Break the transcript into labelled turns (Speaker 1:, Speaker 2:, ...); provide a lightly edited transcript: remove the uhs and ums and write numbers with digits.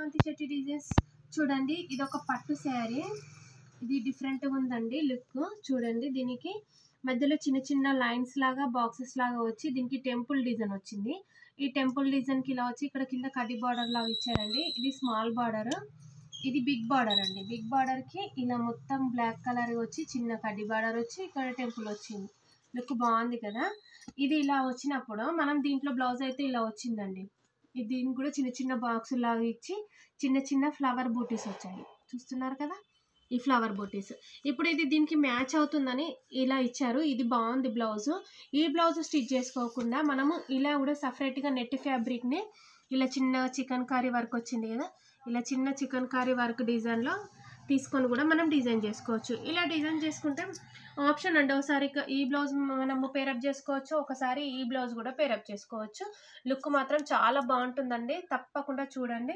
Speaker 1: Sravanthi Shetty designs చూడండి. ఇది ఒక పట్టు శారీ. ఇది డిఫరెంట్గా ఉందండి లుక్. చూడండి దీనికి మధ్యలో చిన్న చిన్న లైన్స్ లాగా బాక్సెస్ లాగా వచ్చి దీనికి టెంపుల్ డిజైన్ వచ్చింది. ఈ టెంపుల్ డిజైన్ కి ఇలా వచ్చి ఇక్కడ కింద కడ్డీ బార్డర్ లాగా ఇచ్చారండి. ఇది స్మాల్ బార్డర్, ఇది బిగ్ బార్డర్ అండి. బిగ్ బార్డర్ కి ఇలా మొత్తం బ్లాక్ కలర్ వచ్చి చిన్న కడ్డీ బార్డర్ వచ్చి ఇక్కడ టెంపుల్ వచ్చింది. లుక్ బాగుంది కదా. ఇది ఇలా వచ్చినప్పుడు మనం దీంట్లో బ్లౌజ్ అయితే ఇలా వచ్చిందండి. దీనికి కూడా చిన్న చిన్న బాక్స్ లాగా ఇచ్చి చిన్న చిన్న ఫ్లవర్ బూటీస్ వచ్చాయి. చూస్తున్నారు కదా ఈ ఫ్లవర్ బూటీస్. ఇప్పుడు ఇది దీనికి మ్యాచ్ అవుతుందని ఇలా ఇచ్చారు. ఇది బాగుంది బ్లౌజ్. ఈ బ్లౌజ్ స్టిచ్ చేసుకోకుండా మనము ఇలా కూడా సపరేట్గా నెట్ ఫ్యాబ్రిక్ని ఇలా చిన్న చికెన్ కారీ వర్క్ వచ్చింది కదా, ఇలా చిన్న చికెన్ కారీ వర్క్ డిజైన్లో తీసుకొని కూడా మనం డిజైన్ చేసుకోవచ్చు. ఇలా డిజైన్ చేసుకుంటే ఆప్షన్ అండి. ఒకసారి ఈ బ్లౌజ్ మనము పేరప్ చేసుకోవచ్చు, ఒకసారి ఈ బ్లౌజ్ కూడా పేరప్ చేసుకోవచ్చు. లుక్ మాత్రం చాలా బాగుంటుందండి. తప్పకుండా చూడండి.